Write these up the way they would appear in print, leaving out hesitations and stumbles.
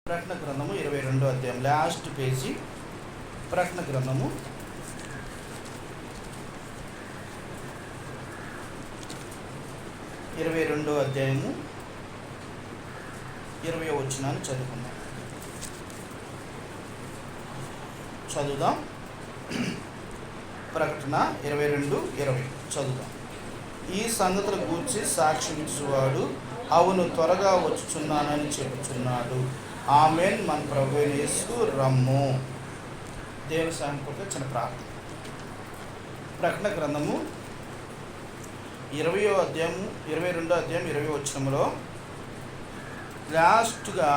ప్రకటన గ్రంథము 22వ అధ్యాయం లాస్ట్ పేజీ. ప్రకటన గ్రంథము 22వ అధ్యాయము 20వ వచనాన్ని చదువుదాం. ప్రకటన 22:20 చదువుదాం. ఈ సంగతుల గూర్చి సాక్షించువాడు అవును త్వరగా వచ్చుచున్నానని చెప్పుచున్నాడు. ఆమేన్. మన ప్రభువైన యేసు రమ్ము. దేవుని సహాయం కొరకు చిన్న ప్రార్థన. ప్రకటన గ్రంథము 22వ అధ్యాయం 20వ వచనంలో లాస్ట్గా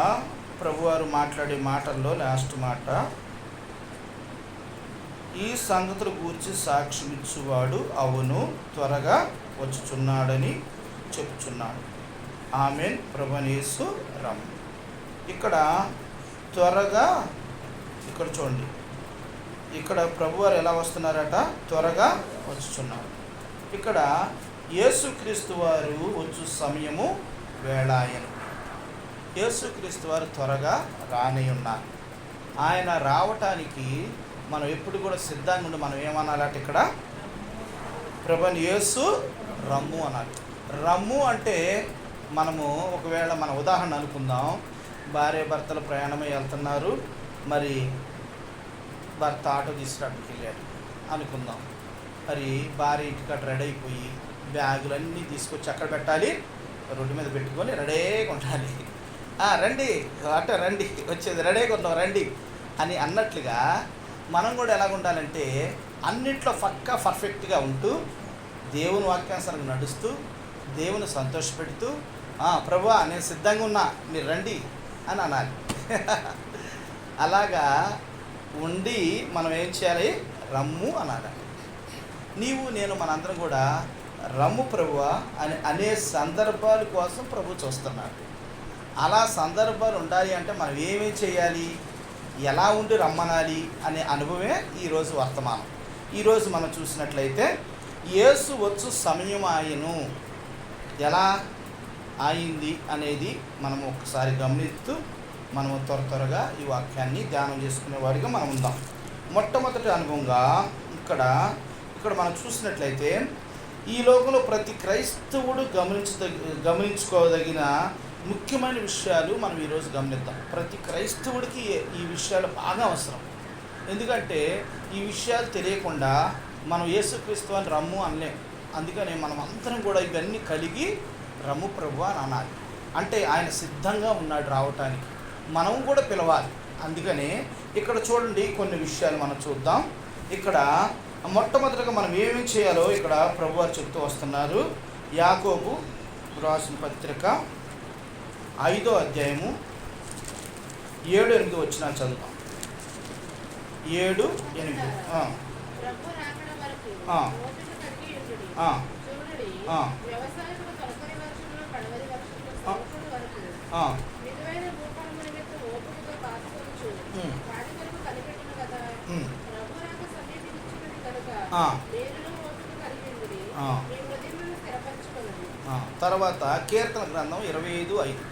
ప్రభువారు మాట్లాడే మాటల్లో లాస్ట్ మాట, ఈ సంగతుల గూర్చి సాక్షించువాడు అవును త్వరగా వచ్చుచున్నాడని చెప్పుచున్నాడు. ఆమేన్. ప్రభువైన యేసు రమ్ము. ఇక్కడ త్వరగా, ఇక్కడ చూడండి, ఇక్కడ ప్రభువారు ఎలా వస్తున్నారట? త్వరగా వచ్చుచున్నారు. ఇక్కడ యేసుక్రీస్తు వారు వచ్చు సమయము వేళాయను. యేసుక్రీస్తు వారు త్వరగా రాని ఉన్నారు. ఆయన రావటానికి మనం ఎప్పుడు కూడా సిద్ధంగా ఉండి మనం ఏమనాలట? ఇక్కడ ప్రభువైన యేసు రమ్ము అనాలి. రమ్ము అంటే మనము ఒకవేళ మన ఉదాహరణ అనుకుందాం. భార్య భర్తలు ప్రయాణమై వెళ్తున్నారు. మరి భర్త ఆటో తీసుకురావడానికి వెళ్ళాడు అనుకుందాం. మరి భార్య ఇంటికాడ రెడీ అయిపోయి బ్యాగులన్నీ తీసుకొచ్చి అక్కడ పెట్టాలి, రోడ్డు మీద పెట్టుకొని రెడీగా ఉండాలి. రండి అట్ట రండి, వచ్చేది రెడీగా ఉన్నాం రండి అని అన్నట్లుగా మనం కూడా ఎలాగ ఉండాలంటే అన్నిట్లో పర్ఫెక్ట్గా ఉంటూ దేవుని వాక్యానుసారంగా నడుస్తూ దేవుని సంతోషపెడుతూ ప్రభువా నేను సిద్ధంగా ఉన్నా మీరు రండి అని అనాలి. అలాగా ఉండి మనం ఏం చేయాలి? రమ్ము అనాలి. నీవు నేను మనందరం కూడా రమ్ము ప్రభువా అనే సందర్భాల కోసం ప్రభు చూస్తున్నాడు. అలా సందర్భాలు ఉండాలి అంటే మనం ఏమేమి చేయాలి, ఎలా ఉండి రమ్మనాలి అనే అనుభవమే ఈరోజు వర్తమానం. ఈరోజు మనం చూసినట్లయితే యేసు వచ్చు సమయం ఆయను ఎలా అయింది అనేది మనం ఒకసారి గమనిస్తూ మనము త్వరగా ఈ వాక్యాన్ని ధ్యానం చేసుకునే వారిగా మనం ఉందాం. మొట్టమొదటి అనుభవంగా ఇక్కడ మనం చూసినట్లయితే ఈ లోకంలో ప్రతి క్రైస్తవుడు గమనించుకోదగిన ముఖ్యమైన విషయాలు మనం ఈరోజు గమనిద్దాం. ప్రతి క్రైస్తవుడికి ఈ విషయాలు బాగా అవసరం. ఎందుకంటే ఈ విషయాలు తెలియకుండా మనం యేసుక్రీస్తు అని రమ్ము అనలేం. అందుకని మనం అందరం కూడా ఇవన్నీ కలిగి రమ్ము ప్రభువా అని అనాలి. అంటే ఆయన సిద్ధంగా ఉన్నాడు రావటానికి, మనం కూడా పిలవాలి. అందుకని ఇక్కడ చూడండి కొన్ని విషయాలు మనం చూద్దాం. ఇక్కడ మొట్టమొదటిగా మనం ఏమేమి చేయాలో ఇక్కడ ప్రభువారు చెప్తూ వస్తున్నారు. యాకోబు రాసిన పత్రిక 5వ అధ్యాయము 7-8 వచనాలు చదువుతాం. 7-8. తర్వాత కీర్తన గ్రంథం 25:5.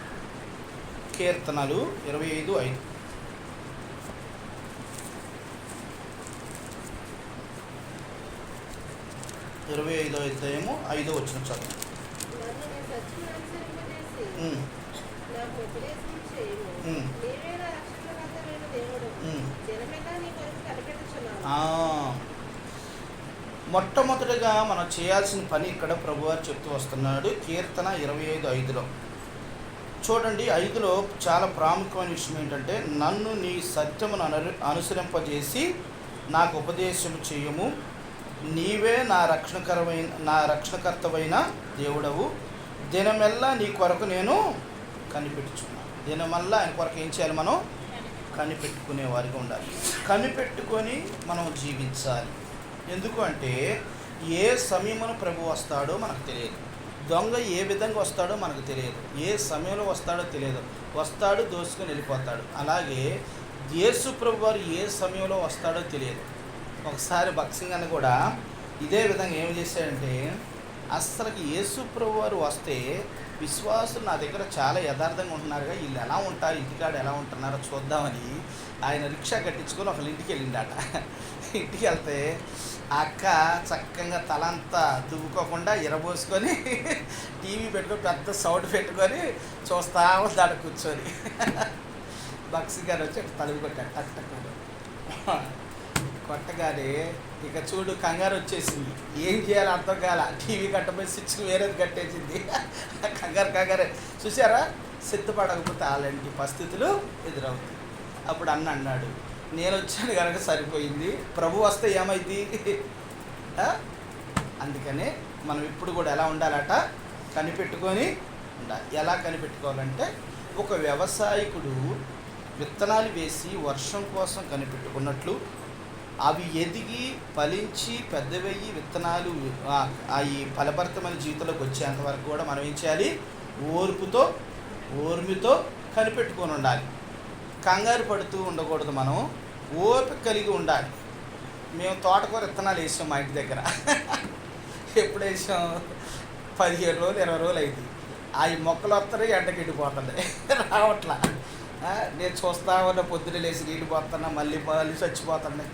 కీర్తనలు 25:5. 25వ అధ్యాయము 5వ వచనం చదువు. మొట్టమొదటిగా మనం చేయాల్సిన పని ఇక్కడ ప్రభువారు చెప్తూ వస్తున్నాడు. కీర్తన 25:5లో చూడండి. 5లో చాలా ప్రాముఖ్యమైన విషయం ఏంటంటే, నన్ను నీ సత్యమును అనుసరింపజేసి నాకు ఉపదేశం చేయము, నీవే నా రక్షణకర్తవైన దేవుడవు, దినమెల్లా నీ కొరకు నేను కనిపెట్టుచున్నాను. దినమల్లా ఆయన కొరకు ఏం చేయాలి? మనం కనిపెట్టుకునే వారిగా ఉండాలి. కనిపెట్టుకొని మనం జీవించాలి. ఎందుకు అంటే ఏ సమయమున ప్రభు వస్తాడో మనకు తెలియదు. దొంగ ఏ విధంగా వస్తాడో మనకు తెలియదు. ఏ సమయంలో వస్తాడో తెలియదు. వస్తాడు, దోసుకొని వెళ్ళిపోతాడు. అలాగే యేసు ప్రభు వారు ఏ సమయంలో వస్తాడో తెలియదు. ఒకసారి భక్సింగ్ అని కూడా ఇదే విధంగా ఏం చేశాడంటే, అస్సలకి యేసు ప్రభు వారు వస్తే విశ్వాసులు నా దగ్గర చాలా యథార్థంగా ఉంటున్నారుగా, వీళ్ళు ఎలా ఉంటారు, ఇంటికాడ ఎలా ఉంటున్నారో చూద్దామని ఆయన రిక్షా కట్టించుకొని ఒకళ్ళ ఇంటికి వెళ్ళిండట. ఇంటికి వెళ్తే ఆ అక్క చక్కగా తలంతా దువ్వుకోకుండా ఇరబోసుకొని టీవీ పెట్టుకొని పెద్ద సౌండ్ పెట్టుకొని చూస్తా ఉంటాడు కూర్చొని. బక్సి గారు వచ్చి తలుపు కొట్టాడు, టక్ టక్ కొట్టగానే ఇక చూడు కంగారు వచ్చేసింది. ఏం చేయాలో అర్థం కాల. టీవీ కట్టబోయి స్విచ్ వేరేది కట్టేసింది. కంగారే చూసారా, సిద్ధపడకపోతే అలాంటి పరిస్థితులు ఎదురవుతాయి. అప్పుడు అన్నాడు, నేను వచ్చాను కనుక సరిపోయింది, ప్రభు వస్తే ఏమైంది. అందుకనే మనం ఇప్పుడు కూడా ఎలా ఉండాలట, కనిపెట్టుకొని ఉండాలి. ఎలా కనిపెట్టుకోవాలంటే, ఒక వ్యవసాయకుడు విత్తనాలు వేసి వర్షం కోసం కనిపెట్టుకున్నట్లు అవి ఎదిగి ఫలించి పెద్దవయ్యి విత్తనాలు అవి ఫలభరితమైన జీవితంలోకి వచ్చేంత వరకు కూడా మనం ఏం చేయాలి, ఓర్మితో కనిపెట్టుకొని ఉండాలి. కంగారు పడుతూ ఉండకూడదు, మనం ఓపిక కలిగి ఉండాలి. మేము తోటకూర విత్తనాలు వేసాం మా ఇంటి దగ్గర. ఎప్పుడు వేసాం, 17 రోజులు 20 రోజులు అయింది. అవి మొక్కలు వస్తున్నాయి, ఎండకి ఎండిపోతుంది, రావట్లా. నేను చూస్తా ఉన్న పొద్దున లేచి నీళ్ళు పోతున్నా, మళ్ళీ చచ్చిపోతున్నాయి.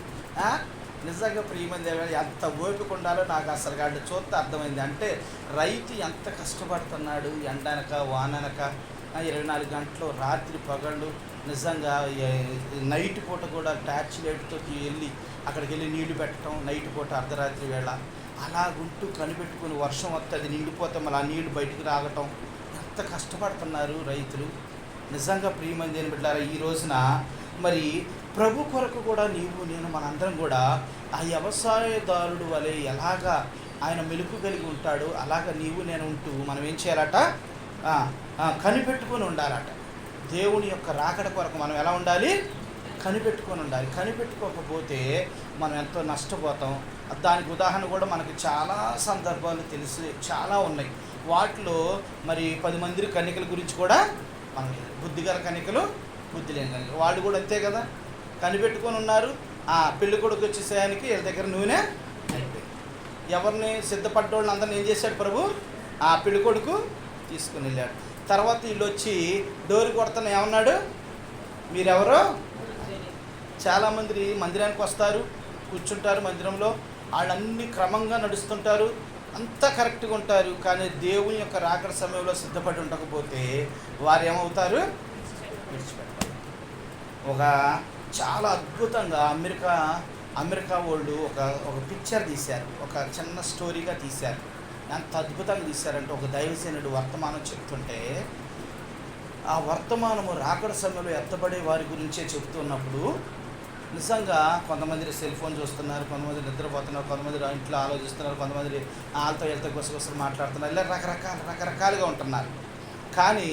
నిజంగా ప్రియమైన ఎంత ఓపిక ఉండాలో నాకు అసలు కాదు చూస్తే అర్థమైంది. అంటే రైతు ఎంత కష్టపడుతున్నాడు, ఎండనక వాననక 24 గంటలు రాత్రి పగళ్ళు, నిజంగా నైట్ పూట కూడా టార్చ్ లైట్తో వెళ్ళి అక్కడికి వెళ్ళి నీళ్లు పెట్టడం, నైట్ పూట అర్ధరాత్రి వేళ అలాగుంటూ కనిపెట్టుకుని వర్షం వస్తుంది నిండిపోతే మళ్ళీ ఆ నీళ్లు బయటికి రాగటం, ఎంత కష్టపడుతున్నారు రైతులు. నిజంగా ప్రియమైన దేని బిడ్డలారా, ఈ రోజున మరి ప్రభు కొరకు కూడా నేను మనందరం కూడా ఆ వ్యవసాయదారుడు వలె ఎలాగా ఆయన మెలుపు కలిగి ఉంటాడు, అలాగా నేను ఉంటూ మనం ఏం చేయాలట, కనిపెట్టుకొని ఉండాలట. దేవుని యొక్క రాకడ కొరకు మనం ఎలా ఉండాలి, కనిపెట్టుకొని ఉండాలి. కనిపెట్టుకోకపోతే మనం ఎంతో నష్టపోతాం. దానికి ఉదాహరణ కూడా మనకి చాలా సందర్భాలు తెలిసి చాలా ఉన్నాయి. వాటిలో మరి 10 మంది కన్యకల గురించి కూడా మనకి, బుద్ధిగల కన్యకలు, బుద్ధి లేని కన్యకలు, వాళ్ళు కూడా అంతే కదా, కనిపెట్టుకొని ఉన్నారు. పెళ్లి కొడుకు వచ్చేసేయానికి వీళ్ళ దగ్గర నూనె అయిపోయింది. ఎవరిని సిద్ధపడ్డోళ్ళని అందరిని ఏం చేశాడు ప్రభు, ఆ పెళ్లి కొడుకు తీసుకుని వెళ్ళాడు. తర్వాత వీళ్ళు వచ్చి డోరు కొడుతున్న ఏమన్నాడు, మీరెవరో. చాలామంది మందిరానికి వస్తారు, కూర్చుంటారు మందిరంలో, వాళ్ళన్నీ క్రమంగా నడుస్తుంటారు, అంతా కరెక్ట్గా ఉంటారు. కానీ దేవుని యొక్క రాకడ సమయంలో సిద్ధపడి ఉండకపోతే వారు ఏమవుతారు, విడిచిపెడతారు. ఒక చాలా అద్భుతంగా అమెరికా వాళ్ళు ఒక పిక్చర్ తీశారు, ఒక చిన్న స్టోరీగా తీశారు. ఎంత అద్భుతంగా తీశారంటే, ఒక దైవసేనుడు వర్తమానం చెప్తుంటే ఆ వర్తమానము రాకడ సమయంలో ఎత్తబడే వారి గురించే చెప్తున్నప్పుడు నిజంగా కొంతమంది సెల్ ఫోన్ చూస్తున్నారు, కొంతమంది నిద్రపోతున్నారు, కొంతమంది ఇంట్లో ఆలోచిస్తున్నారు, కొంతమంది వాళ్ళతో వెళ్తే గుసగుసలు మాట్లాడుతున్నారు, ఇలా రకరకాలుగా ఉంటున్నారు. కానీ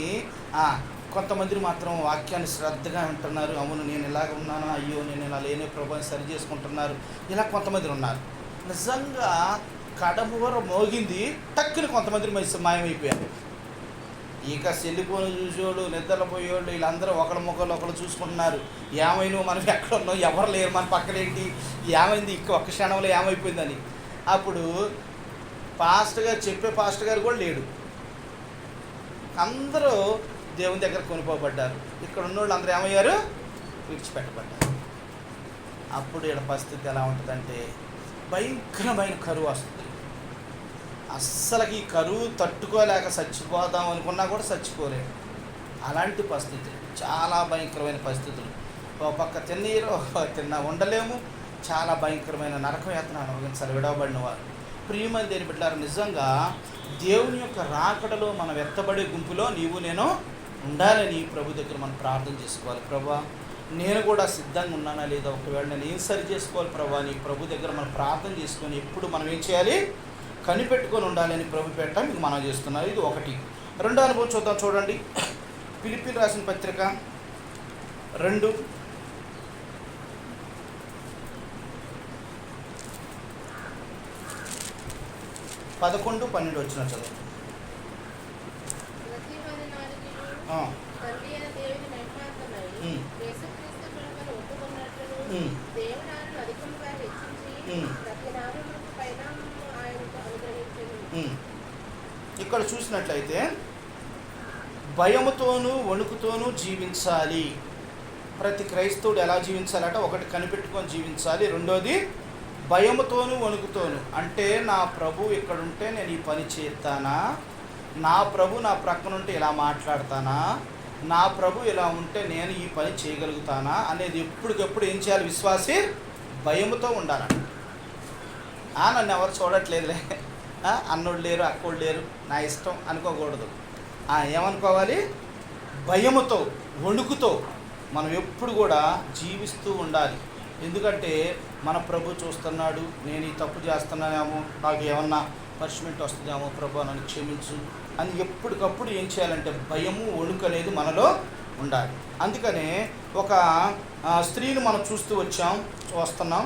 కొంతమంది మాత్రం వాక్యాన్ని శ్రద్ధగా ఉంటున్నారు. అవును, నేను ఇలాగ ఉన్నాను, అయ్యో నేను ఇలా లేని ప్రభుని సరి చేసుకుంటున్నారు, ఇలా కొంతమంది ఉన్నారు. నిజంగా కడమువర మోగింది, టక్కుని కొంతమంది మాయమైపోయారు. ఇక సెల్లిపోను చూసేవాళ్ళు, నిద్రపోయేవాళ్ళు, వీళ్ళందరూ ఒకళ్ళ ముఖంలో ఒకళ్ళు చూసుకుంటున్నారు. ఏమైనా మనం ఎక్కడ ఉన్నాం, ఎవరు లేరు మన పక్కనేంటి, ఏమైంది, ఒక్క క్షణంలో ఏమైపోయిందని. అప్పుడు పాస్టర్ గారు కూడా లేడు. అందరూ దేవుని దగ్గర కొనుక్కోబడ్డారు. ఇక్కడ ఉన్నోళ్ళు అందరూ ఏమయ్యారు, విడిచిపెట్టబడ్డారు. అప్పుడు ఇక్కడ పరిస్థితి ఎలా ఉంటుందంటే, భయంకరమైన కరువు వస్తుంది. అస్సలకి ఈ కరువు తట్టుకోలేక చచ్చిపోదాం అనుకున్నా కూడా చచ్చిపోలేము. అలాంటి పరిస్థితులు, చాలా భయంకరమైన పరిస్థితులు. ఒక పక్క తిన్నీరు ఉండలేము, చాలా భయంకరమైన నరకం యాతన అనుభవించాలి విడవబడిన వారు. ప్రియమైన దేని బిడ్డలారా, నిజంగా దేవుని యొక్క రాకడలో మనం ఎత్తబడే గుంపులో నేను ఉండాలని ప్రభు దగ్గర మనం ప్రార్థన చేసుకోవాలి. ప్రభా, నేను కూడా సిద్ధంగా ఉన్నానా లేదా, ఒకవేళ నేను ఏం సరి చేసుకోవాలి ప్రభా అని ప్రభు దగ్గర మనం ప్రార్థన చేసుకొని ఎప్పుడు మనం ఏం చేయాలి, కనిపెట్టుకొని ఉండాలని ప్రభు పెట్ట మీకు మనం చేస్తున్నారు. ఇది ఒకటి. రెండో అనుభవం చూద్దాం, చూడండి. ఫిలిప్పీయులకు రాసిన పత్రిక 2 11, 12 వచ్చిన చదువు. ఇక్కడ చూసినట్లయితే భయముతోనూ వణుకుతోనూ జీవించాలి. ప్రతి క్రైస్తవుడు ఎలా జీవించాలంటే, ఒకటి కనిపెట్టుకొని జీవించాలి, రెండోది భయముతోనూ వణుకుతోను. అంటే నా ప్రభు ఇక్కడుంటే నేను ఈ పని చేస్తానా, నా ప్రభు నా ప్రక్కనుంటే ఇలా మాట్లాడతానా, నా ప్రభు ఇలా ఉంటే నేను ఈ పని చేయగలుగుతానా అనేది ఎప్పటికప్పుడు ఏం చేయాలి? విశ్వాసి భయముతో ఉండాలి. నన్ను ఎవరు చూడట్లేదులే, అన్నోళ్ళు లేరు, అక్కోళ్ళు లేరు, నా ఇష్టం అనుకోకూడదు. ఏమనుకోవాలి? భయముతో వణుకుతో మనం ఎప్పుడు కూడా జీవిస్తూ ఉండాలి. ఎందుకంటే మన ప్రభు చూస్తున్నాడు, నేను ఈ తప్పు చేస్తున్నానేమో, నాకు ఏమన్నా పనిష్మెంట్ వస్తుందేమో, ప్రభు నన్ను క్షమించు అని ఎప్పటికప్పుడు ఏం చేయాలంటే భయము వణుకు అనేది మనలో ఉండాలి. అందుకనే ఒక స్త్రీని మనం చూస్తున్నాం.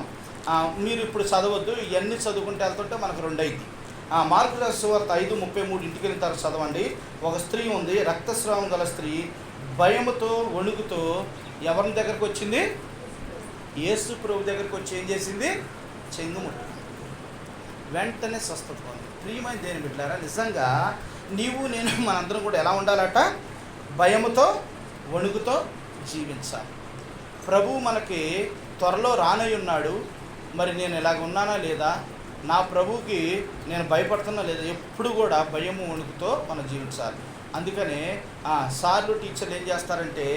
మీరు ఇప్పుడు చదవద్దు, ఇవన్నీ చదువుకుంటే వెళ్తుంటే మనకు 2 అయింది. మార్కు రాసిన సువార్త 5:33 ఇంటికి వెళ్ళిన తర్వాత చదవండి. ఒక స్త్రీ ఉంది, రక్తస్రావం గల స్త్రీ, భయముతో వణుకుతో ఎవరి దగ్గరకు వచ్చింది? యేసు ప్రభు దగ్గరకు వచ్చి ఏం చేసింది? చెంగుముట్టు, వెంటనే స్వస్థత పొంది. ప్రియమైన దేని బిడ్డలారా, నిజంగా నీవు నేను మనందరం కూడా ఎలా ఉండాలట? భయముతో వణుకుతో జీవించాలి. ప్రభువు మనకి త్వరలో రానై ఉన్నాడు. మరి నేను ఇలాగ ఉన్నానా లేదా, నా ప్రభువుకి నేను భయపడుతున్నా లేదా, ఎప్పుడు కూడా భయము వణుకుతో మనం జీవించాలి. అందుకనే సార్లు టీచర్లు ఏం చేస్తారంటే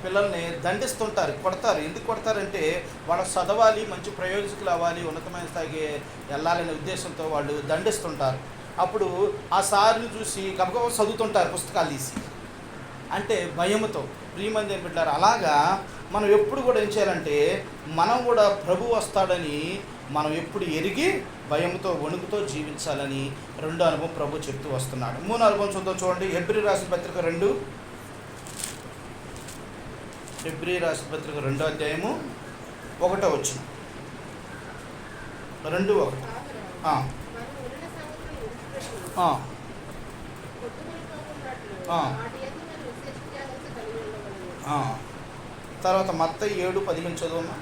పిల్లల్ని దండిస్తుంటారు, కొడతారు. ఎందుకు కొడతారంటే వాళ్ళు చదవాలి, మంచి ప్రయోజకులు అవ్వాలి, ఉన్నతమైన స్థాయికి వెళ్ళాలనే ఉద్దేశంతో వాళ్ళు దండిస్తుంటారు. అప్పుడు ఆ సార్ని చూసి గబగబా చదువుతుంటారు పుస్తకాలు తీసి, అంటే భయముతో. ప్రియమంది ఏం పెట్టారు? అలాగా మనం ఎప్పుడు కూడా ఏం చేయాలంటే, మనం కూడా ప్రభు వస్తాడని మనం ఎప్పుడు ఎరిగి భయంతో వణుకుతో జీవించాలని 2 అనుభవం ప్రభు చెప్తూ వస్తున్నాడు. 3 అనుభవం చూడండి. హెబ్రీ రాసిన పత్రిక 2, హెబ్రీ రాసిన పత్రిక 2వ అధ్యాయము 1వ వచనం. 2:1. తర్వాత మత్తయి 7:15 చదువుమా.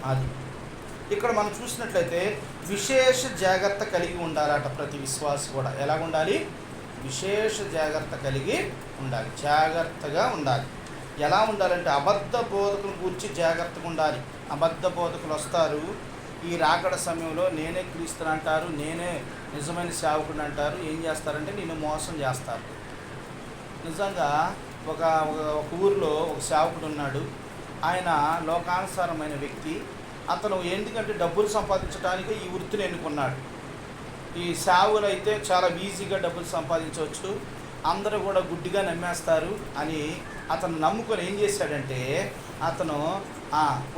అది ఇక్కడ మనం చూసినట్లయితే విశేష జాగ్రత్త కలిగి ఉండాలట. ప్రతి విశ్వాసి కూడా ఎలా ఉండాలి? విశేష జాగ్రత్త కలిగి ఉండాలి, జాగ్రత్తగా ఉండాలి. ఎలా ఉండాలంటే అబద్ధ బోధకుల గురించి జాగ్రత్తగా ఉండాలి. అబద్ధ బోధకులు వస్తారు, ఈ రాకడ సమయంలో నేనే క్రీస్తుని అంటారు, నేనే నిజమైన సేవకుడిని అంటారు. ఏం చేస్తారంటే నిన్ను మోసం చేస్తారు. నిజంగా ఒక ఊరిలో ఒక సేవకుడు ఉన్నాడు. ఆయన లోకానుసారమైన వ్యక్తి. అతను ఎందుకంటే డబ్బులు సంపాదించడానికి ఈ వృత్తిని ఎన్నుకున్నాడు. ఈ సేవలు అయితే చాలా ఈజీగా డబ్బులు సంపాదించవచ్చు, అందరూ కూడా గుడ్డిగా నమ్మేస్తారు అని అతను నమ్ముకొని ఏం చేశాడంటే, అతను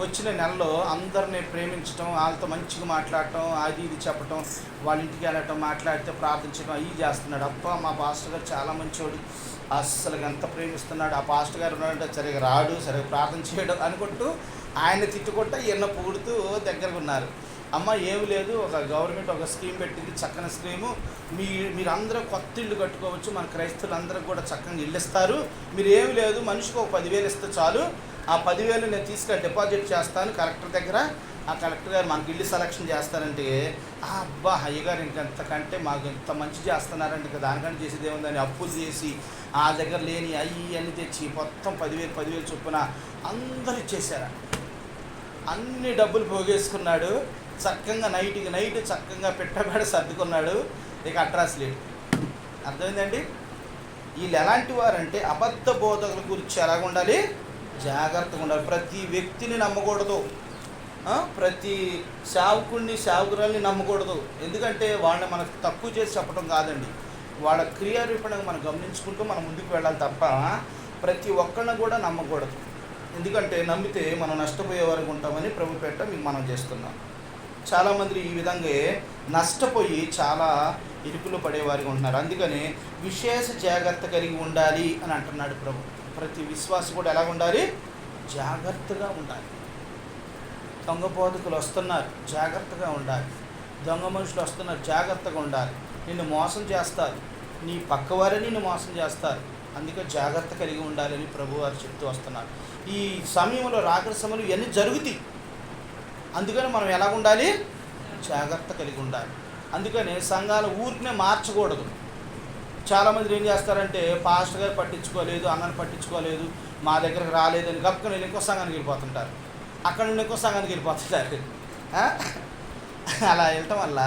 వచ్చిన నెలలో అందరినీ ప్రేమించడం, వాళ్ళతో మంచిగా మాట్లాడటం, అది ఇది చెప్పటం, వాళ్ళ ఇంటికి వెళ్ళటం, మాట్లాడితే ప్రార్థించడం అవి చేస్తున్నాడు. అబ్బా మా పాస్టర్ గారు చాలా మంచివాడు, అస్సలు ఎంత ప్రేమిస్తున్నాడు, ఆ పాస్టర్ గారు ఉన్నాడంటే సరిగా రాడు, సరిగా ప్రార్థన చేయడం అనుకుంటూ ఆయన తిట్టుకుంటూ ఈయన పొగుడుతూ దగ్గరకు ఉన్నారు. అమ్మ ఏమి లేదు, ఒక గవర్నమెంట్ ఒక స్కీమ్ పెట్టింది, చక్కని స్కీము, మీరందరూ కొత్త ఇల్లు కట్టుకోవచ్చు, మన క్రైస్తవులందరికీ కూడా చక్కగా ఇల్లు ఇస్తారు, మీరు ఏమి లేదు మనిషికి ఒక 10,000 ఇస్తే చాలు, ఆ 10,000 నేను తీసుకొని డిపాజిట్ చేస్తాను కలెక్టర్ దగ్గర, ఆ కలెక్టర్ గారు మనకి ఇల్లు సెలక్షన్ చేస్తారంటే, అబ్బా అయ్యగారు ఇంకెంతకంటే మాకు ఇంత మంచి చేస్తున్నారంటే ఇంకా దానికంటే చేసేది ఏముందని అప్పులు చేసి ఆ దగ్గర లేని అన్నీ తెచ్చి మొత్తం 10,000 చొప్పున అందరూ ఇచ్చేసారు. అన్ని డబ్బులు పోగేసుకున్నాడు. చక్కగా నైట్ చక్కగా పెట్టబెడ సర్దుకున్నాడు. ఇక అడ్రస్ లేడు. అర్థమైందండి? వీళ్ళు ఎలాంటి వారంటే అబద్ధ బోధకుల గురించి ఎలాగ ఉండాలి? జాగ్రత్తగా ఉండాలి. ప్రతి వ్యక్తిని నమ్మకూడదు, ప్రతి సేవకుడిని సేవకురాల్ని నమ్మకూడదు. ఎందుకంటే వాళ్ళని మనకు తక్కువ చేసి చెప్పడం కాదండి, వాళ్ళ క్రియారూపణగా మనం గమనించుకుంటూ మనం ముందుకు వెళ్ళాలి తప్ప ప్రతి ఒక్కరిని కూడా నమ్మకూడదు. ఎందుకంటే నమ్మితే మనం నష్టపోయే వరకు ఉంటామని ప్రభు పేట మీకు మనం చేస్తున్నాం. చాలామంది ఈ విధంగా నష్టపోయి చాలా ఇరుకులు పడేవారిగా ఉంటున్నారు. అందుకని విశేష జాగ్రత్త కలిగి ఉండాలి అని అంటున్నాడు ప్రభు. ప్రతి విశ్వాసి కూడా ఎలా ఉండాలి? జాగ్రత్తగా ఉండాలి. దొంగ బోధకులు వస్తున్నారు, జాగ్రత్తగా ఉండాలి. దొంగ మనుషులు వస్తున్నారు, జాగ్రత్తగా ఉండాలి. నిన్ను మోసం చేస్తారు, నీ పక్కవారే నిన్ను మోసం చేస్తారు. అందుకే జాగ్రత్త కలిగి ఉండాలని ప్రభు వారు చెప్తూ వస్తున్నారు. ఈ సమయంలో రాకడ సమయంలో ఇవన్నీ జరుగుతాయి. అందుకని మనం ఎలా ఉండాలి? జాగ్రత్త కలిగి ఉండాలి. అందుకని సంఘాలు ఊరికనే మార్చకూడదు. చాలామంది ఏం చేస్తారంటే పాస్టర్ గారు పట్టించుకోలేదు, అన్నని పట్టించుకోలేదు, మా దగ్గరకు రాలేదని గప్పుకొని వెళ్ళి ఇంకో సంఘానికి వెళ్ళిపోతుంటారు, అక్కడ నుండి ఇంకో సంఘానికి వెళ్ళిపోతుంటారు. అలా వెళ్ళటం వల్ల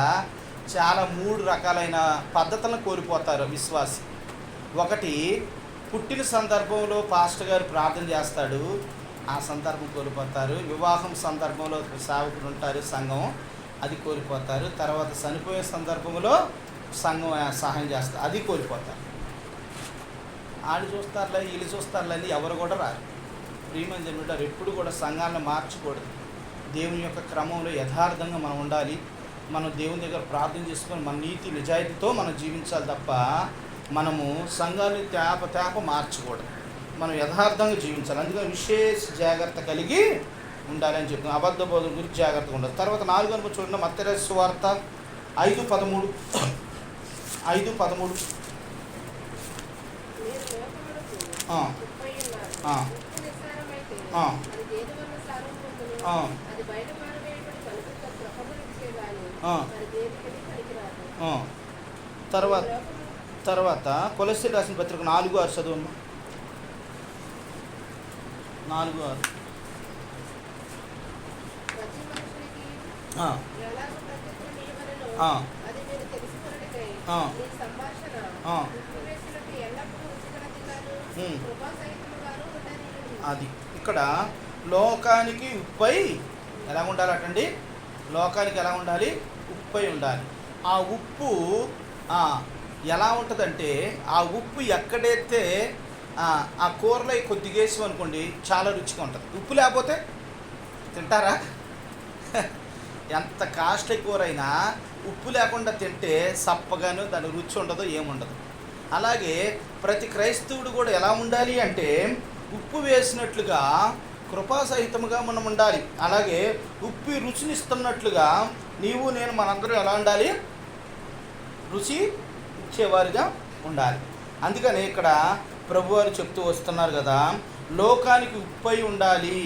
చాలా 3 రకాలైన పద్ధతులను కోల్పోతారు విశ్వాసి. ఒకటి, పుట్టిన సందర్భంలో పాస్టర్ గారు ప్రార్థన చేస్తాడు, ఆ సందర్భం కోల్పోతారు. వివాహం సందర్భంలో సేవకుడు ఉంటారు, సంఘం, అది కోల్పోతారు. తర్వాత చనిపోయే సందర్భంలో సంఘం సహాయం చేస్తారు, అది కోల్పోతారు. వాళ్ళు చూస్తారులే, వీళ్ళు చూస్తారులే అని ఎవరు కూడా రారు. ప్రియమైన జనులారా, ఎప్పుడు కూడా సంఘాలను మార్చకూడదు. దేవుని యొక్క క్రమంలో యథార్థంగా మనం ఉండాలి. మనం దేవుని దగ్గర ప్రార్థన చేసుకొని మన నీతి నిజాయితీతో మనం జీవించాలి తప్ప మనము సంఘాన్ని తేప మార్చకూడదు. మనం యథార్థంగా జీవించాలి. అందుకని విశేష జాగ్రత్త కలిగి ఉండాలని చెప్తున్నాం. అబద్ధ బోధన గురించి జాగ్రత్తగా ఉండాలి. తర్వాత 4వ చూడండి, మత్తయి సువార్త 5:13. 5:13. తర్వాత కొలస్సీలు రాసిన పత్రిక 4:6 చదువు. 4:6. అది ఇక్కడ లోకానికి ఉప్పై ఎలా ఉండాలటండి? లోకానికి ఎలా ఉండాలి? ఉప్పై ఉండాలి. ఆ ఉప్పు ఎలా ఉంటుందంటే, ఆ ఉప్పు ఎక్కడైతే ఆ కూరలో కొద్దిగా వేసాం అనుకోండి చాలా రుచిగా ఉంటుంది. ఉప్పు లేకపోతే తింటారా? ఎంత కాస్ట్లీ కూర అయినా ఉప్పు లేకుండా తింటే సప్పగాను దాని రుచి ఉండదు, ఏముండదు. అలాగే ప్రతి క్రైస్తవుడు కూడా ఎలా ఉండాలి అంటే, ఉప్పు వేసినట్లుగా కృపాసహితముగా మనం ఉండాలి. అలాగే ఉప్పు రుచినిస్తున్నట్లుగా నీవు నేను మనందరం ఎలా ఉండాలి? రుచి ఇచ్చేవారిగా ఉండాలి. అందుకని ఇక్కడ ప్రభువారు చెప్తూ వస్తున్నారు కదా, లోకానికి ఉప్పై ఉండాలి.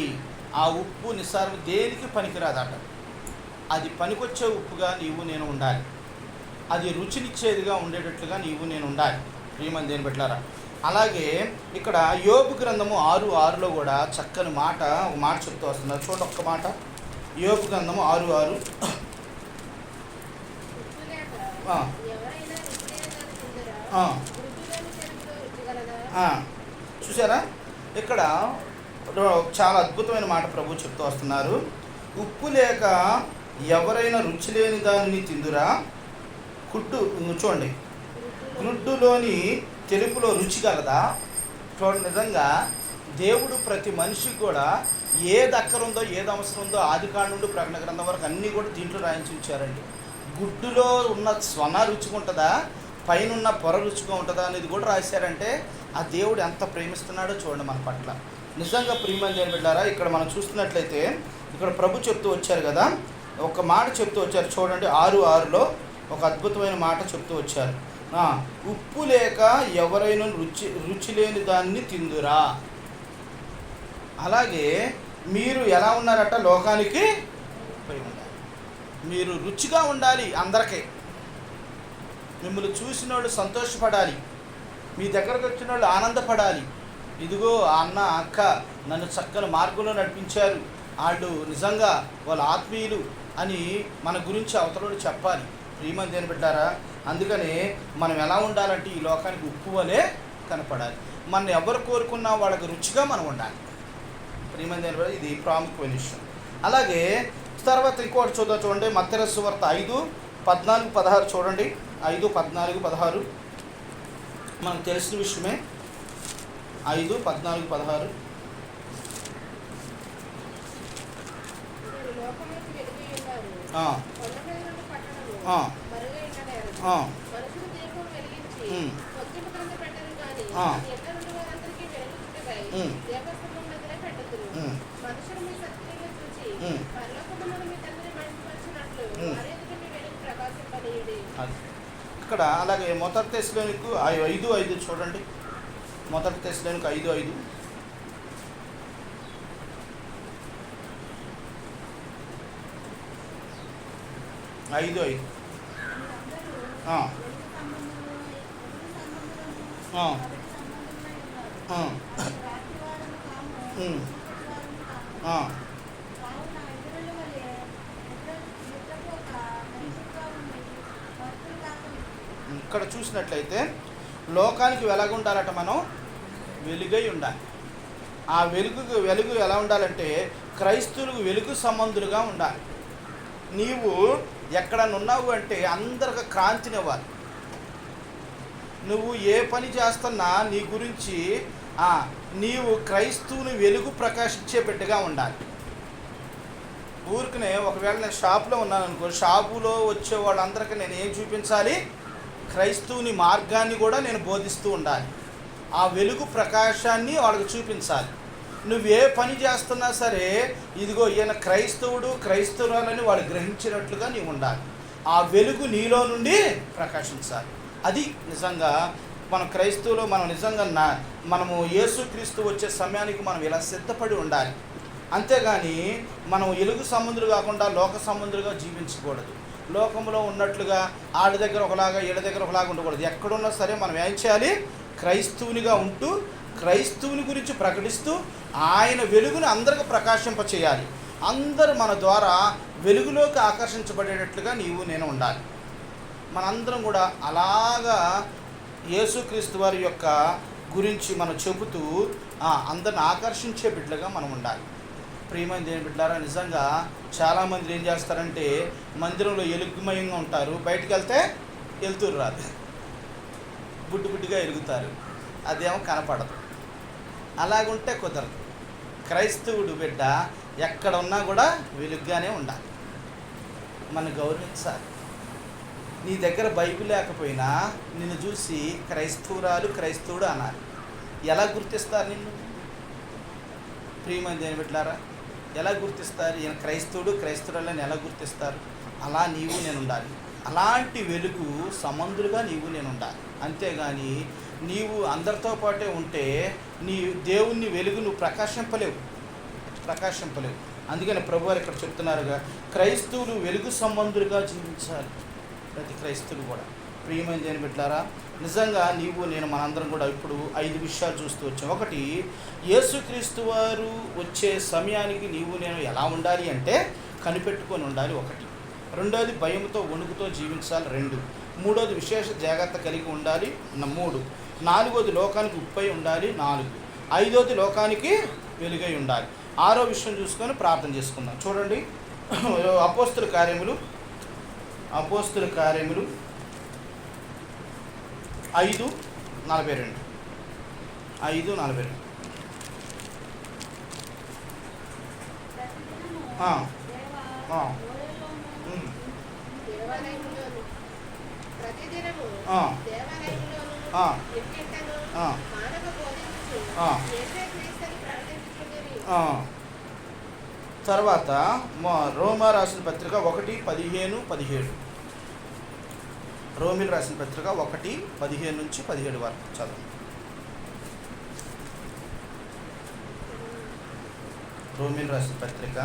ఆ ఉప్పు నిస్సారం దేనికి పనికిరాదట. అది పనికొచ్చే ఉప్పుగా నీవు నేను ఉండాలి. అది రుచినిచ్చేదిగా ఉండేటట్లుగా నీవు నేను ఉండాలి. ప్రియమైన దేవుని బిడ్డలారా, అలాగే ఇక్కడ యోబు గ్రంథము 6:6లో కూడా చక్కని మాట, ఒక మాట చెప్తూ వస్తున్నారు. చూడండి ఒక్క మాట. యోబు గ్రంథము 6:6. చూసారా, ఇక్కడ చాలా అద్భుతమైన మాట ప్రభు చెప్తూ వస్తున్నారు. ఉప్పు లేక ఎవరైనా రుచి లేని దానిని తిందురా? చూడండి, గుడ్డులోని తెలుపులో రుచి కలదా? చూడండి, నిజంగా దేవుడు ప్రతి మనిషికి కూడా ఏది అక్కరుందో, ఏది అవసరం ఉందో ఆదికాండం నుండి ప్రకటన గ్రంథం వరకు అన్నీ కూడా దీంట్లో రాయించి ఉంచారండి. గుడ్డులో ఉన్న స్వన రుచిగా ఉంటుందా, పైన ఉన్న పొర రుచిగా ఉంటుందా అనేది కూడా రాశారంటే ఆ దేవుడు ఎంత ప్రేమిస్తున్నాడో చూడండి మన పట్ల. నిజంగా ప్రియమైన దేవుని బిడ్డలారా, ఇక్కడ మనం చూస్తున్నట్లయితే ఇక్కడ ప్రభు చెప్తూ వచ్చారు కదా, ఒక మాట చెప్తూ వచ్చారు. చూడండి 6:6లో ఒక అద్భుతమైన మాట చెప్తూ వచ్చారు. ఉప్పు లేక ఎవరైనా రుచి లేని దాన్ని తిందురా. అలాగే మీరు ఎలా ఉన్నారట? లోకానికి పోయి ఉండాలి. మీరు రుచిగా ఉండాలి. అందరికీ మిమ్మల్ని చూసిన వాళ్ళు సంతోషపడాలి, మీ దగ్గరకు వచ్చిన వాళ్ళు ఆనందపడాలి. ఇదిగో అన్న అక్క నన్ను చక్కని మార్గంలో నడిపించారు, వాళ్ళు నిజంగా వాళ్ళ ఆత్మీయులు అని మన గురించి అవతల చెప్పాలి. ప్రియమైన దేవుని బిడ్డారా, అందుకని మనం ఎలా ఉండాలంటే ఈ లోకానికి ఉప్పు వలె కనపడాలి. మనం ఎవరు కోరుకున్నా వాళ్ళకి రుచిగా మనం ఉండాలి. ప్రియమైన దేవుని బిడ్డ, ఇది ప్రాముఖ్యమైన విషయం. అలాగే తర్వాత ఇంకోటి చూడండి, మత్తయి సువార్త 5:14-16 చూడండి. 5:14-16 మనకు తెలిసిన విషయమే. 5:14-16 ఇక్కడ. అలాగే మొదటి తెస్సలోనికైయులు 5:5 చూడండి. మొదటి తెస్సలోనికై 5:5. ఇక్కడ చూసినట్లయితే లోకానికి వెలుగుండాలట, మనం వెలుగై ఉండాలి. ఆ వెలుగు ఎలా ఉండాలంటే క్రైస్తవులకు వెలుగు సంబంధులుగా ఉండాలి. నీవు ఎక్కడనున్నావు అంటే అందరికి క్రాంతినివ్వాలి. నువ్వు ఏ పని చేస్తున్నా నీ గురించి నీవు క్రైస్తవుని వెలుగు ప్రకాశించే బిడ్డగా ఉండాలి. ఊరికనే ఒకవేళ నేను షాపులో ఉన్నాను అనుకో, షాపులో వచ్చే వాళ్ళందరికీ నేను ఏం చూపించాలి? క్రైస్తవుని మార్గాన్ని కూడా నేను బోధిస్తూ ఉండాలి. ఆ వెలుగు ప్రకాశాన్ని వాళ్ళకి చూపించాలి. నువ్వే పని చేస్తున్నా సరే ఇదిగో ఈయన క్రైస్తవురాలని వాళ్ళు గ్రహించినట్లుగా నీవు ఉండాలి. ఆ వెలుగు నీలో నుండి ప్రకాశించాలి. అది నిజంగా మన క్రైస్తవులు మనం నిజంగా మనము యేసుక్రీస్తు వచ్చే సమయానికి మనం ఇలా సిద్ధపడి ఉండాలి. అంతేగాని మనం వెలుగు సంబంధులు కాకుండా లోక సంబంధులుగా జీవించకూడదు. లోకంలో ఉన్నట్లుగా ఆడి దగ్గర ఒకలాగా వీళ్ళ దగ్గర ఒకలాగా ఉండకూడదు. ఎక్కడున్నా సరే మనం ఏం చేయాలి? క్రైస్తవునిగా ఉంటూ క్రైస్తవుని గురించి ప్రకటిస్తూ ఆయన వెలుగుని అందరికి ప్రకాశింపచేయాలి. అందరూ మన ద్వారా వెలుగులోకి ఆకర్షించబడేటట్లుగా నీవు నేను ఉండాలి. మనందరం కూడా అలాగా యేసుక్రీస్తు వారి యొక్క గురించి మనం చెబుతూ అందరిని ఆకర్షించే బిడ్డలుగా మనం ఉండాలి. ప్రియమైన దేవుని బిడ్డలారా, నిజంగా చాలామంది ఏం చేస్తారంటే మందిరంలో ఎలుగుమయంగా ఉంటారు, బయటికి వెళ్తే వెళ్తూరు రాదు, బుడ్డుగా ఎలుగుతారు, అదేమో కనపడదు. అలాగుంటే కుదరదు. క్రైస్తవుడు బిడ్డ ఎక్కడ ఉన్నా కూడా వెలుగ్గానే ఉండాలి. మనం గౌరవించాలి. నీ దగ్గర బైబిల్ లేకపోయినా నిన్ను చూసి క్రైస్తవుడు అనాలి. ఎలా గుర్తిస్తారు నిన్ను? ప్రియమైన దేవుని బిడ్డలారా, ఎలా గుర్తిస్తారు? ఈయన క్రైస్తవురాలని ఎలా గుర్తిస్తారు? అలా నీవు నేను ఉండాలి. అలాంటి వెలుగు సంబంధులుగా నీవు నేను ఉండాలి. అంతేగాని నీవు అందరితో పాటే ఉంటే నీ దేవుని వెలుగు నువ్వు ప్రకాశింపలేవు. అందుకని ప్రభువారు ఇక్కడ చెప్తున్నారుగా, క్రైస్తవులు వెలుగు సంబంధులుగా జీవించాలి. ప్రతి క్రైస్తవులు కూడా. ప్రియమైన దేవుని బిడ్డలారా, నిజంగా నీవు నేను మనందరం కూడా ఇప్పుడు 5 విషయాలు చూస్తూ వచ్చాం. ఒకటి, యేసుక్రీస్తు వారు వచ్చే సమయానికి నీవు నేను ఎలా ఉండాలి అంటే కనిపెట్టుకొని ఉండాలి. ఒకటి. రెండోది, భయంతో వణుకుతో జీవించాలి. 2. మూడోది, విశేష జాగ్రత్త కలిగి ఉండాలి. 3. నాలుగోది, లోకానికి ఉప్పై ఉండాలి. 4. ఐదోది, లోకానికి వెలుగై ఉండాలి. 6వ విషయం చూసుకొని ప్రార్థన చేసుకుందాం. చూడండి, అపోస్తుల కార్యములు 5:42. 5:42. తర్వాత రోమా రాసిన పత్రిక 1:15-17. రోమిల్ రాసిన పత్రిక 1:15 నుంచి 17 వరకు చదవండి. రోమిల్ రాసిన పత్రిక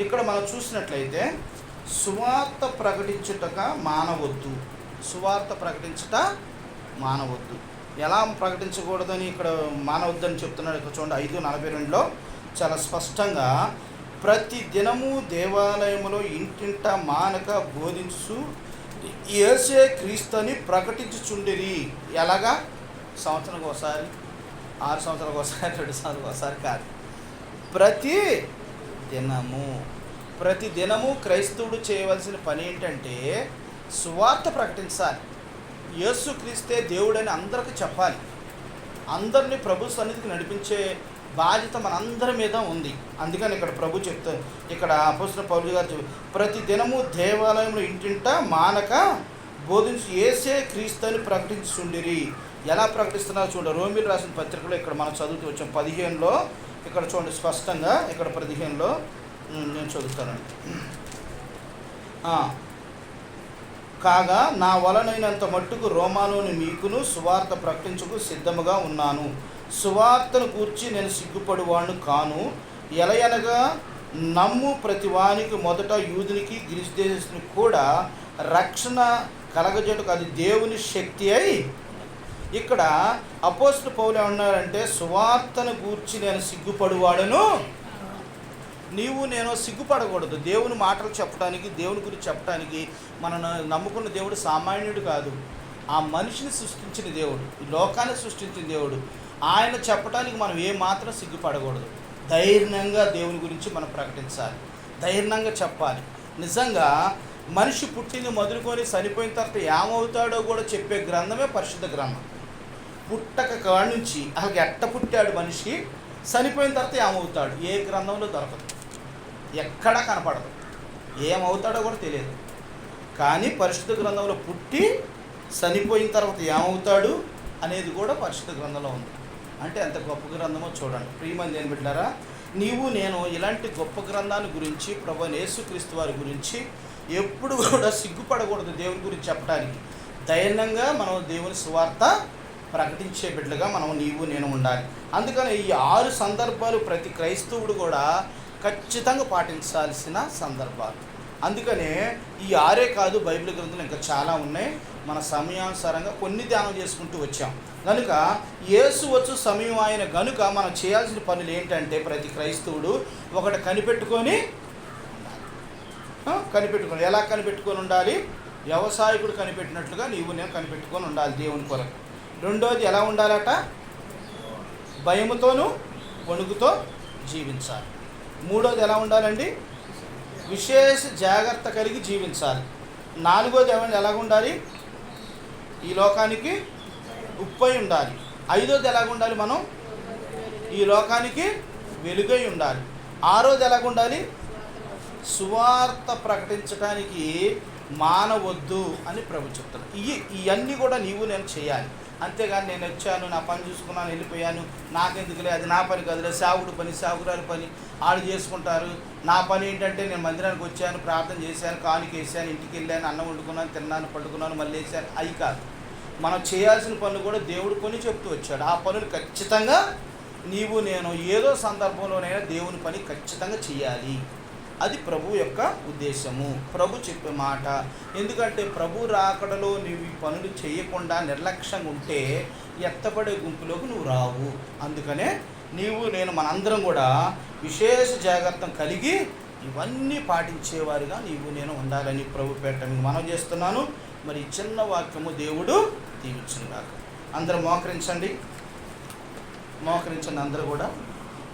ఇక్కడ మనం చూసినట్లయితే సువార్త ప్రకటించుట మానవద్దు. ఎలా ప్రకటించకూడదని ఇక్కడ మానవద్దని చెప్తున్నాడు. ఇక్కడ చూడండి 5:42లో చాలా స్పష్టంగా, ప్రతి దినము దేవాలయములో ఇంటింట మానక బోధించు యేసే క్రీస్తుని ప్రకటించుచుండిరి. ఎలాగా? సంవత్సరానికి ఒకసారి, 6 సంవత్సరాలకు ఒకసారి, 2 సంవత్సరాలకు ఒకసారి కాదు, ప్రతి దినము క్రైస్తవుడు చేయవలసిన పని ఏంటంటే సువార్త ప్రకటించాలి. యేసుక్రీస్తే దేవుడని అందరికీ చెప్పాలి. అందరినీ ప్రభు సన్నిధికి నడిపించే బాధ్యత మనందరి మీద ఉంది. అందుకని ఇక్కడ ప్రభు చెప్తారు, ఇక్కడ అపోస్తలుడైన పౌలు గారు ప్రతి దినము దేవాలయంలో ఇంటింట మానక బోధించి యేసే క్రీస్తు అని ప్రకటించుండిరి. ఎలా ప్రకటిస్తున్నారు చూడండి. రోమీయులు రాసిన పత్రికలో ఇక్కడ మనం చదువుతూ వచ్చాం 15లో. ఇక్కడ చూడండి స్పష్టంగా, ఇక్కడ 15లో నేను చదువుతానండి. కాగా నా వలనైనంత మట్టుకు రోమాలోని మీకును సువార్త ప్రకటించుకు సిద్ధముగా ఉన్నాను. సువార్తను గూర్చి నేను సిగ్గుపడువాడు కాను. ఎలయనగా నమ్ము ప్రతి వానికి మొదట యూదునికి గ్రీసు దేశస్తునికి కూడా రక్షణ కలగజేటుకు అది దేవుని శక్తి అయి. ఇక్కడ అపోస్తలుడు పౌలు ఏమన్నారంటే, సువార్తను గూర్చి నేను సిగ్గుపడువాడను. నీవు నేను సిగ్గుపడకూడదు. దేవుని మాటలు చెప్పడానికి, దేవుని గురించి చెప్పడానికి. మనం నమ్ముకున్న దేవుడు సామాన్యుడు కాదు. ఆ మనిషిని సృష్టించిన దేవుడు, ఈ లోకాన్ని సృష్టించిన దేవుడు. ఆయన చెప్పడానికి మనం ఏమాత్రం సిగ్గుపడకూడదు. ధైర్యంగా దేవుని గురించి మనం ప్రకటించాలి, ధైర్యంగా చెప్పాలి. నిజంగా మనిషి పుట్టింది మొదలుకొని చనిపోయిన తర్వాత ఏమవుతాడో కూడా చెప్పే గ్రంథమే పరిశుద్ధ గ్రంథం. పుట్టక కాడి నుంచి అసలు ఎట్ట పుట్టాడు మనిషి, చనిపోయిన తర్వాత ఏమవుతాడు ఏ గ్రంథంలో దొరకదు, ఎక్కడా కనపడదు. ఏమవుతాడో కూడా తెలియదు. కానీ పరిశుద్ధ గ్రంథంలో పుట్టి చనిపోయిన తర్వాత ఏమవుతాడు అనేది కూడా పరిశుద్ధ గ్రంథంలో ఉంది. అంటే ఎంత గొప్ప గ్రంథమో చూడండి. ప్రియమైన దేవుని బిడ్డలారా, నీవు నేను ఇలాంటి గొప్ప గ్రంథాన్ని గురించి, ప్రభువైన యేసుక్రీస్తు వారి గురించి ఎప్పుడు కూడా సిగ్గుపడకూడదు. దేవుని గురించి చెప్పడానికి ధైర్యంగా మనం దేవుని సువార్త ప్రకటించే బిడ్డలుగా మనం నీవు నేను ఉండాలి. అందుకని ఈ 6 సందర్భాలు ప్రతి క్రైస్తవుడు కూడా ఖచ్చితంగా పాటించాల్సిన సందర్భాలు. అందుకనే ఈ 6 కాదు, బైబిల్ గ్రంథాలు ఇంకా చాలా ఉన్నాయి. మన సమయానుసారంగా కొన్ని ధ్యానం చేసుకుంటూ వచ్చాం. కనుక యేసు వచ్చు సమయం ఆయన గనుక మనం చేయాల్సిన పనులు ఏంటంటే, ప్రతి క్రైస్తవుడు ఒకటి కనిపెట్టుకొని ఎలా కనిపెట్టుకొని ఉండాలి? వ్యవసాయకుడు కనిపెట్టినట్లుగా నీవు నేను కనిపెట్టుకొని ఉండాలి దేవుని కొరకు. రెండోది ఎలా ఉండాలట? భయముతోనూ వణుకుతో జీవించాలి. మూడోది ఎలా ఉండాలండి? విశేష జాగ్రత్త కలిగి జీవించాలి. నాలుగోది ఎలాగ ఉండాలి? ఈ లోకానికి ఉప్పై ఉండాలి. ఐదోది ఎలాగ ఉండాలి? మనం ఈ లోకానికి వెలుగై ఉండాలి. ఆరోది ఎలాగ ఉండాలి? సువార్త ప్రకటించడానికి మానవద్దు అని ప్రభు చెప్తాడు. ఇవన్నీ కూడా నీవు నేను చేయాలి. అంతేగాని నేను వచ్చాను, నా పని చూసుకున్నాను, వెళ్ళిపోయాను, నాకెందుకులే, అది నా పని కదలే, సాగుడు పని, సాగురాలి పని ఆడు చేసుకుంటారు. నా పని ఏంటంటే నేను మందిరానికి వచ్చాను, ప్రార్థన చేశాను, కానుక వేసాను, ఇంటికి వెళ్ళాను, అన్నం వండుకున్నాను, తిన్నాను, పడుకున్నాను, మళ్ళీ వేసాను. అవి కాదు. మనం చేయాల్సిన పనులు కూడా దేవుడు కొని చెప్తూ వచ్చాడు. ఆ పనులు ఖచ్చితంగా నీవు నేను ఏదో సందర్భంలోనైనా దేవుని పని ఖచ్చితంగా చేయాలి. అది ప్రభు యొక్క ఉద్దేశము, ప్రభు చెప్పే మాట. ఎందుకంటే ప్రభు రాకడలో నీవు ఈ పనులు చేయకుండా నిర్లక్ష్యంగా ఉంటే ఎత్తపడే గుంపులోకి నువ్వు రావు. అందుకనే నీవు నేను మనందరం కూడా విశేష జాగ్రత్త కలిగి ఇవన్నీ పాటించేవారిగా నీవు నేను ఉండాలని ప్రభు పేట మనం చేస్తున్నాను. మరి చిన్న వాక్యము దేవుడు దీవించును గాక. అందరూ మోకరించండి అందరూ కూడా.